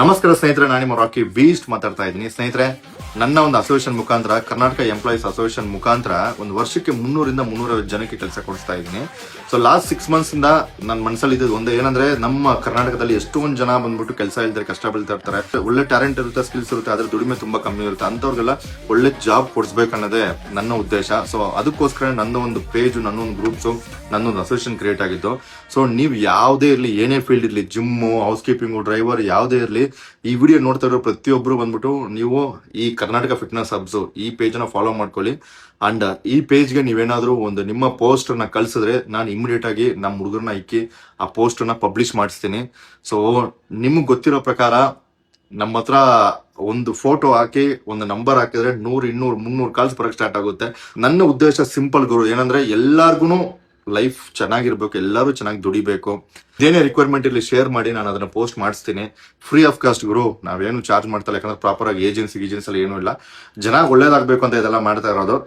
ನಮಸ್ಕಾರ ಸ್ನೇಹಿತರೆ, ನಾನು ನಿಮ್ಮ ರಾಕಿ ಬೀಸ್ಟ್ ಮಾತಾಡ್ತಾ ಇದ್ದೀನಿ. ಸ್ನೇಹಿತರೆ, ನನ್ನ ಒಂದು ಅಸೋಸಿಯೇಷನ್ ಮುಖಾಂತರ, ಕರ್ನಾಟಕ ಎಂಪ್ಲಾಯೀಸ್ ಅಸೋಸಿಯೇಷನ್ ಮುಖಾಂತರ ಒಂದು ವರ್ಷಕ್ಕೆ 300ರಿಂದ 350 ಜನಕ್ಕೆ ಕೆಲಸ ಕೊಡಿಸ್ತಾ ಇದ್ದೀನಿ. ಸೊ ಲಾಸ್ಟ್ 6 months ಇಂದ ನನ್ನ ಮನಸ್ಸಲ್ಲಿ ಇದ್ದು ಒಂದು ಏನಂದ್ರೆ, ನಮ್ಮ ಕರ್ನಾಟಕದಲ್ಲಿ ಎಷ್ಟೊಂದು ಜನ ಬಂದ್ಬಿಟ್ಟು ಕೆಲಸ ಇಲ್ದರೆ ಕಷ್ಟ ಬೀಳ್ತಾ ಇರ್ತಾರೆ. ಒಳ್ಳೆ ಟ್ಯಾಲೆಂಟ್ ಇರುತ್ತೆ, ಸ್ಕಿಲ್ಸ್ ಇರುತ್ತೆ, ಆದ್ರೆ ದುಡಿಮೆ ತುಂಬಾ ಕಮ್ಮಿ ಇರುತ್ತೆ. ಅಂತವ್ರಿಗೆಲ್ಲ ಒಳ್ಳೆ ಜಾಬ್ ಕೊಡಿಸ್ಬೇಕನ್ನೋದೇ ನನ್ನ ಉದ್ದೇಶ. ಸೊ ಅದಕ್ಕೋಸ್ಕರ ನನ್ನ ಒಂದು ಪೇಜ್, ನನ್ನೊಂದು ಗ್ರೂಪ್ಸು, ನನ್ನೊಂದು ಅಸೋಸಿಯೇಷನ್ ಕ್ರಿಯೇಟ್ ಆಗಿದ್ದು. ಸೊ ನೀವು ಯಾವುದೇ ಇರಲಿ, ಏನೇ ಫೀಲ್ಡ್ ಇರಲಿ, ಜಿಮ್ಮು, ಹೌಸ್ ಕೀಪಿಂಗು, ಡ್ರೈವರ್, ಯಾವುದೇ ಇರಲಿ, ಈ ವಿಡಿಯೋ ನೋಡ್ತಾ ಇರೋ ಪ್ರತಿಯೊಬ್ಬರು ಬಂದ್ಬಿಟ್ಟು ನೀವು ಈ ಕರ್ನಾಟಕ ಫಿಟ್ನೆಸ್ ಹಬ್ಸ್ ಈ ಪೇಜ್ ನ ಫಾಲೋ ಮಾಡ್ಕೊಳ್ಳಿ. ಅಂಡ್ ಈ ಪೇಜ್ಗೆ ನೀವೇನಾದ್ರೂ ಒಂದು ನಿಮ್ಮ ಪೋಸ್ಟ್ ನ ಕಳ್ಸಿದ್ರೆ ನಾನು ಇಮಿಡಿಯೇಟ್ ಆಗಿ ನಮ್ಮ ಹುಡುಗರನ್ನ ಇಕ್ಕಿ ಆ ಪೋಸ್ಟ್ ನ ಪಬ್ಲಿಷ್ ಮಾಡಿಸ್ತೀನಿ. ಸೊ ನಿಮ್ಗೆ ಗೊತ್ತಿರೋ ಪ್ರಕಾರ ನಮ್ಮ ಹತ್ರ ಒಂದು ಫೋಟೋ ಹಾಕಿ ಒಂದು ನಂಬರ್ ಹಾಕಿದ್ರೆ 100, 200, 300 ಕಾಲ್ಸ್ ಬರಕ್ ಸ್ಟಾರ್ಟ್ ಆಗುತ್ತೆ. ನನ್ನ ಉದ್ದೇಶ ಸಿಂಪಲ್ ಗುರು, ಏನಂದ್ರೆ ಎಲ್ಲಾರ್ಗು ಲೈಫ್ ಚೆನ್ನಾಗಿರ್ಬೇಕು, ಎಲ್ಲರೂ ಚೆನ್ನಾಗಿ ದುಡಿಬೇಕು. ಇದೇನೇ ರಿಕ್ವೈರ್ಮೆಂಟ್ ಇಲ್ಲಿ ಶೇರ್ ಮಾಡಿ, ನಾನು ಅದನ್ನ ಪೋಸ್ಟ್ ಮಾಡಿಸ್ತೀನಿ. ಫ್ರೀ ಆಫ್ ಕಾಸ್ಟ್ ಗುರು, ನಾವೇನು ಚಾರ್ಜ್ ಮಾಡ್ತಾ ಇಲ್ಲ. ಯಾಕಂದ್ರೆ ಪ್ರಾಪರ್ ಆಗಿ ಏಜೆನ್ಸಿ ಎಲ್ಲ ಏನೂ ಇಲ್ಲ. ಜನ ಒಳ್ಳೇದಾಗಬೇಕು ಅಂತ ಇದೆಲ್ಲ ಮಾಡ್ತಾ ಇರೋದು.